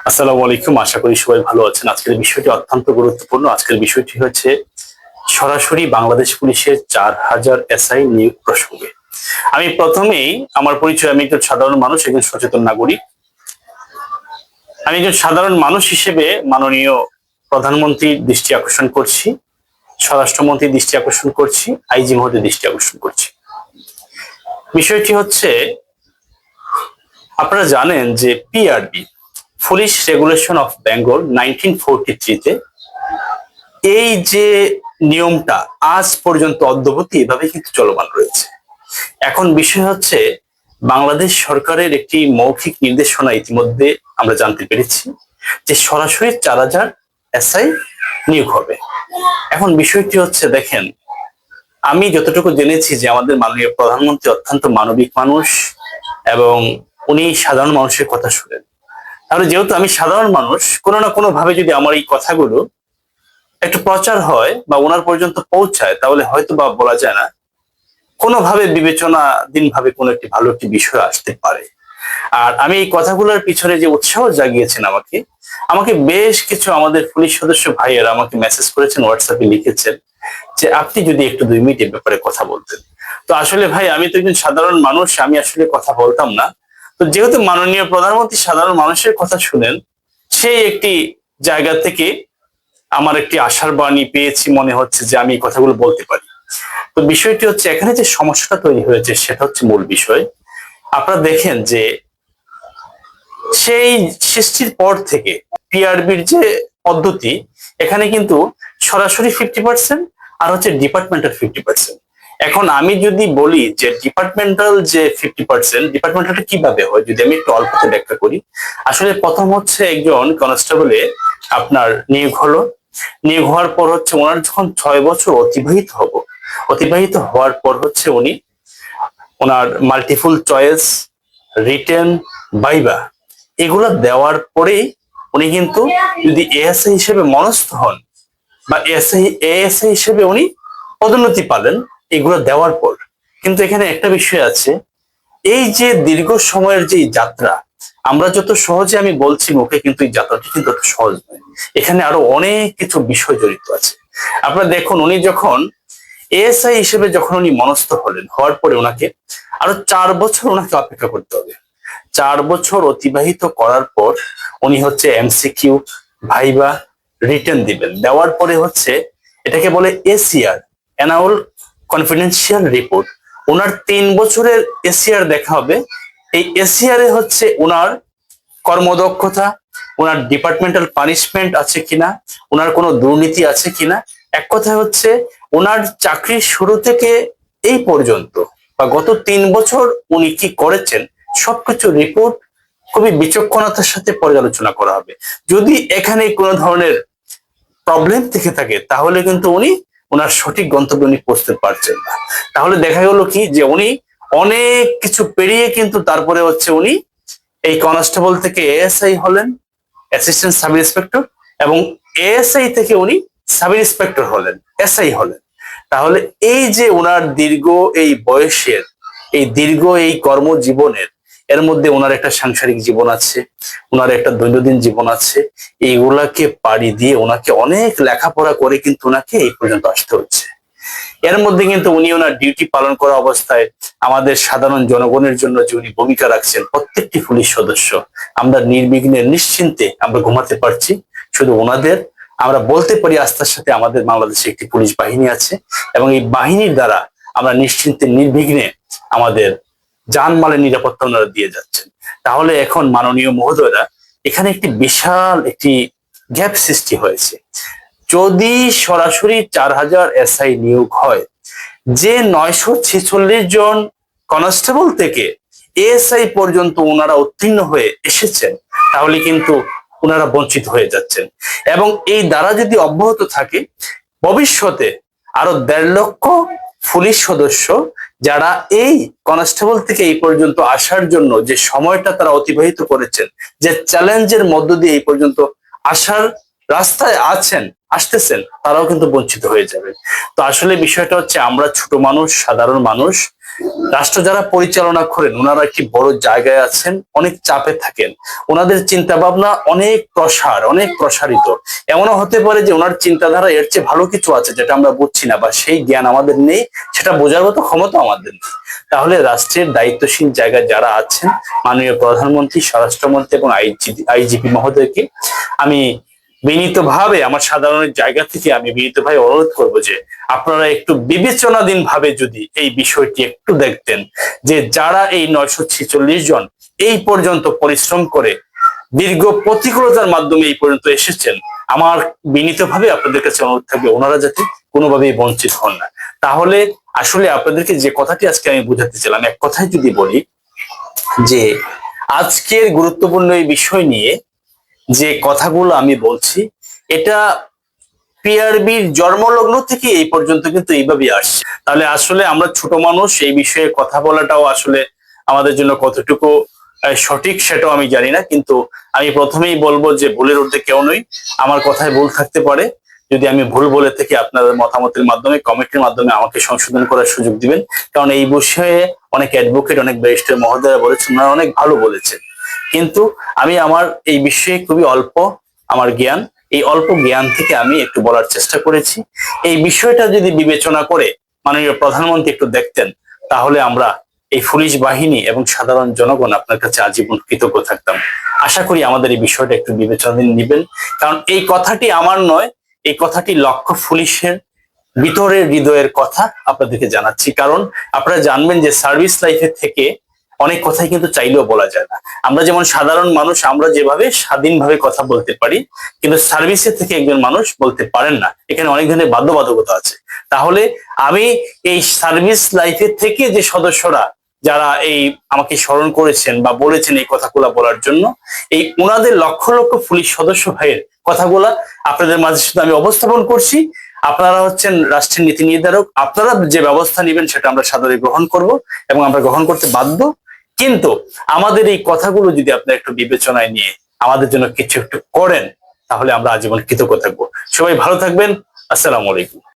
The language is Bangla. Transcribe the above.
আসসালামু আলাইকুম। আশা করি সবাই ভালো আছেন। আজকের বিষয়টি অত্যন্ত গুরুত্বপূর্ণ। আজকের বিষয়টি হচ্ছে সরাসরি বাংলাদেশ পুলিশের 4000 এসআই নিয়োগ প্রসঙ্গে। আমি প্রথমেই আমার পরিচয়, আমি একজন সাধারণ মানুষ, একজন সচেতন নাগরিক। আমি একজন সাধারণ মানুষ হিসেবে মাননীয় প্রধানমন্ত্রীর দৃষ্টি আকর্ষণ করছি, স্বরাষ্ট্রমন্ত্রীর দৃষ্টি আকর্ষণ করছি, আইজি মহোদয়ের দৃষ্টি আকর্ষণ করছি। বিষয়টি হচ্ছে, আপনারা জানেন যে PRB, police regulation of Bengal 1943-তে এই যে নিয়মটা আজ পর্যন্ত অদ্যাবধি এভাবে কিন্তু চলমান রয়েছে। এখন বিষয় হচ্ছে, বাংলাদেশ সরকারের একটি মৌখিক নির্দেশনা ইতিমধ্যে আমরা জানতে পেরেছি যে সরাসরি 4000 এসআই নিয়োগ হবে। এখন বিষয়টি হচ্ছে, দেখেন, আমি যতটুকু জেনেছি যে আমাদের মাননীয় প্রধানমন্ত্রী অত্যন্ত মানবিক মানুষ এবং উনি সাধারণ মানুষের কথা শুনেন। তাহলে যেহেতু আমি সাধারণ মানুষ, কোনো না কোনো ভাবে যদি আমার এই কথাগুলো একটু প্রচার হয় বা ওনার পর্যন্ত পৌঁছায়, তাহলে হয়তো বা বলা যায় না, কোনোভাবে বিবেচনাধীন ভাবে কোনো একটি ভালো একটি বিষয় আসতে পারে। আর আমি এই কথাগুলোর পিছনে যে উৎসাহ জাগিয়েছেন আমাকে আমাকে বেশ কিছু আমাদের পুলিশ সদস্য ভাইয়েরা আমাকে মেসেজ করেছেন, হোয়াটসঅ্যাপে লিখেছেন যে আপনি যদি একটু 2 মিনিট এর ব্যাপারে কথা বলতেন। তো আসলে ভাই, আমি তো একজন সাধারণ মানুষ, আমি আসলে কথা বলতাম না। তো যেহেতু মাননীয় প্রধানমন্ত্রী সাধারণ মানুষের কথা শুনেন, সেই একটি জায়গা থেকে আমার একটি আশার বাণী পেয়েছি, মনে হচ্ছে যে আমি এই কথাগুলো বলতে পারি। তো বিষয়টি হচ্ছে, এখানে যে সমস্যাটা তৈরি হয়েছে সেটা হচ্ছে মূল বিষয়। আপনারা দেখেন যে সেই সৃষ্টির পর থেকে পিআরবির যে পদ্ধতি, এখানে কিন্তু সরাসরি 50% আর হচ্ছে ডিপার্টমেন্টাল 50%। এখন আমি যদি বলি যে ডিপার্টমেন্টাল যে 50%, ডিপার্টমেন্টালটা কিভাবে হয় যদি আমি একটু অল্পতে ব্যাখ্যা করি। আসলে প্রথম হচ্ছে একজন কনস্টেবলে আপনার নিয়োগ হলো, নিয়োগ হওয়ার পর হচ্ছে ওনার যখন 6 বছর অতিবাহিত হওয়ার পর হচ্ছে উনি ওনার মাল্টিপল চয়েস, রিটেন, ভাইবা এগুলা দেওয়ার পরেই উনি কিন্তু যদি এএসআই হিসেবে মনস্থ হন বা এএসআই হিসেবে উনি পদোন্নতি পালেন এগুলো দেওয়ার পর। কিন্তু এখানে একটা বিষয় আছে, এই যে দীর্ঘ সময়ের যে যাত্রা, আমরা যত সহজে আমি বলছি মুখে, কিন্তু এই যাত্রাটি কিন্তু অত সহজ নয়। এখানে আরো অনেক কিছু বিষয় জড়িত আছে। আপনারা দেখুন, উনি যখন এএসআই হিসেবে যখন উনি মনস্থ হলেন, হওয়ার পরে ওনাকে আরো 4 বছর ওনাকে অপেক্ষা করতে হবে। 4 বছর অতিবাহিত করার পর উনি হচ্ছে এমসিকিউ, ভাইবা, রিটেন দিবেন। দেওয়ার পরে হচ্ছে এটাকে বলে এসিআর, অ্যানুয়াল কনফিডেন্সিয়াল রিপোর্ট। ওনার 3 বছরের এসিআর দেখা হবে। এই এসিআর এ হচ্ছে ওনার কর্মদক্ষতা, ওনার ডিপার্টমেন্টাল পানিশমেন্ট আছে কিনা, ওনার কোনো দুর্নীতি আছে কিনা, এক কথায় হচ্ছে ওনার চাকরির শুরু থেকে এই পর্যন্ত বা গত 3 বছর উনি কি করেছেন সবকিছু রিপোর্ট খুবই বিচক্ষণতার সাথে পর্যালোচনা করা হবে। যদি এখানে কোনো ধরনের প্রবলেম থেকে থাকে, তাহলে কিন্তু উনি ওনার সঠিক গন্তব্যে উনি পৌঁছতে পারছেন না। তাহলে দেখা গেল কি যে উনি অনেক কিছু পেরিয়ে কিন্তু তারপরে হচ্ছে উনি এই কনস্টেবল থেকে এএসআই হলেন, অ্যাসিস্ট্যান্ট সাব ইন্সপেক্টর, এবং এএসআই থেকে উনি সাব ইন্সপেক্টর হলেন, এসআই হলেন। তাহলে এই যে ওনার দীর্ঘ এই বয়সের, এই দীর্ঘ এই কর্মজীবনের, এর মধ্যে ওনার একটা সাংসারিক জীবন আছে, ওনার একটা দৈনন্দিন জীবন আছে, এইগুলাকে পাড়ি দিয়ে ওনাকে অনেক লেখাপড়া করে কিন্তু ওনাকে এই পর্যন্ত আসতে হচ্ছে। এর মধ্যে কিন্তু উনি ওনার ডিউটি পালন করা অবস্থায় আমাদের সাধারণ জনগণের জন্য যে উনি ভূমিকা রাখছেন, প্রত্যেকটি পুলিশ সদস্য আমরা নির্বিঘ্নে নিশ্চিন্তে আমরা ঘুমাতে পারছি। শুধু ওনাদের আমরা বলতে পারি আস্থার সাথে আমাদের বাংলাদেশে একটি পুলিশ বাহিনী আছে, এবং এই বাহিনীর দ্বারা আমরা নিশ্চিন্তে নির্বিঘ্নে আমাদের জানমালের নিরাপত্তা ওনারা দিয়ে যাচ্ছেন। তাহলে এখন মাননীয় মহোদয়রা, এখানে একটি বিশাল একটি গ্যাপ সৃষ্টি হয়েছে। যদি সরাসরি 4000 এসআই নিয়োগ হয়, যে 946 জন কনস্টেবল থেকে এএসআই পর্যন্ত ওনারা উত্তীর্ণ হয়ে এসেছেন, তাহলে কিন্তু ওনারা বঞ্চিত হয়ে যাচ্ছেন। এবং এই দ্বারা যদি অব্যাহত থাকে, ভবিষ্যতে আরো 1.5 লক্ষ পুলিশ সদস্য যারা এই কনস্টেবল থেকে এই পর্যন্ত আসার জন্য যে সময়টা তারা অতিবাহিত করেছেন, যে চ্যালেঞ্জের মধ্য দিয়ে এই পর্যন্ত আসার রাস্তায় আসতেছেন, তারাও কিন্তু বঞ্চিত হয়ে যাবে। তো আসলে বিষয়টা হচ্ছে, আমরা ছোট মানুষ, সাধারণ মানুষ, রাষ্ট্র যারা পরিচালনা করেন ওনারা একটি বড় জায়গায় আছেন, অনেক চাপে থাকেন, ওনাদের চিন্তা ভাবনা অনেক অনেক প্রসারিত। এমনও হতে পারে যে ওনার চিন্তাধারা এর চেয়ে ভালো কিছু আছে যেটা আমরা বুঝছি না, বা সেই জ্ঞান আমাদের নেই, সেটা বোঝার মতো ক্ষমতা আমাদের নেই। তাহলে রাষ্ট্রের দায়িত্বশীল জায়গায় যারা আছেন, মাননীয় প্রধানমন্ত্রী, স্বরাষ্ট্রমন্ত্রী এবং আইজিপি মহোদয়কে আমি বিনীতভাবে, আমার সাধারণের জায়গা থেকে আমি বিনীতভাবে অনুরোধ করব যে আপনারা একটু বিবেচনাধীন ভাবে যদি এই বিষয়টি একটু দেখতেন, যে যারা এই 946 জন এই পর্যন্ত পরিশ্রম করে দীর্ঘ প্রতিকূলতার মাধ্যমে এই পর্যন্ত এসেছেন, আমার বিনীতভাবে আপনাদের কাছে অনুরোধ থাকবে ওনারা যাতে কোনোভাবেই বঞ্চিত হন না। তাহলে আসলে আপনাদেরকে যে কথাটি আজকে আমি বোঝাতে চাইলাম, এক কথায় যদি বলি যে আজকের গুরুত্বপূর্ণ এই বিষয় নিয়ে যে কথাগুলো আমি বলছি, এটা পিআরবির জন্মলগ্ন থেকে এই পর্যন্ত কিন্তু এইভাবেই আসছে। তাহলে আসলে আমরা ছোট মানুষ, এই বিষয়ে কথা বলাটাও আসলে আমাদের জন্য কতটুকু সঠিক সেটাও আমি জানি না, কিন্তু আমি প্রথমেই বলবো যে ভুলের ঊর্ধ্বে কেউ নই। আমার কথায় ভুল থাকতে পারে, যদি আমি ভুল বলে থাকি আপনাদের মতামতের মাধ্যমে, কমেন্টের মাধ্যমে আমাকে সংশোধন করার সুযোগ দিবেন। কারণ এই বিষয়ে অনেক অ্যাডভোকেট, অনেক ব্যারিস্টার মহোদয়রা বলেছেন, ওনারা অনেক ভালো বলেছেন, কিন্তু আমি আমার এই বিষয়ে খুবই অল্প আমার জ্ঞান, এই অল্প জ্ঞান থেকে আমি একটু বলার চেষ্টা করেছি। এই বিষয়টা যদি বিবেচনা করে মাননীয় প্রধানমন্ত্রী একটু দেখতেন, তাহলে আমরা এই পুলিশ বাহিনী এবং সাধারণ জনগণ আপনার কাছে আজীবন কৃতজ্ঞ থাকতাম। আশা করি আমাদের এই বিষয়টা একটু বিবেচনাধীন নিবেন, কারণ এই কথাটি আমার নয়, এই কথাটি লক্ষ পুলিশের ভিতরের হৃদয়ের কথা আপনাদেরকে জানাচ্ছি। কারণ আপনারা জানবেন যে সার্ভিস লাইফের থেকে অনেক কথাই কিন্তু চাইলেও বলা যায় না। আমরা যেমন সাধারণ মানুষ, আমরা যেভাবে স্বাধীনভাবে কথা বলতে পারি, কিন্তু সার্ভিসের থেকে একজন মানুষ বলতে পারেন না, এখানে অনেক ধরনের বাধ্যবাধকতা আছে। তাহলে আমি এই সার্ভিস লাইফের থেকে যে সদস্যরা যারা এই আমাকে স্মরণ করেছেন বা বলেছেন এই কথাগুলা বলার জন্য, এই ওনাদের লক্ষ লক্ষ পুলিশ সদস্য ভাইয়ের কথাগুলা আপনাদের মাঝে শুধু আমি উপস্থাপন করছি। আপনারা হচ্ছেন রাষ্ট্রের নীতি নির্ধারক, আপনারা যে ব্যবস্থা নেবেন সেটা আমরা সাদরে গ্রহণ করব এবং আমরা গ্রহণ করতে বাধ্য। কিন্তু আমাদের এই কথাগুলো যদি আপনারা একটু বিবেচনায় নিয়ে আমাদের জন্য কিছু একটু করেন, তাহলে আমরা আজীবন কৃতজ্ঞ থাকবো। সবাই ভালো থাকবেন। আসসালামু আলাইকুম।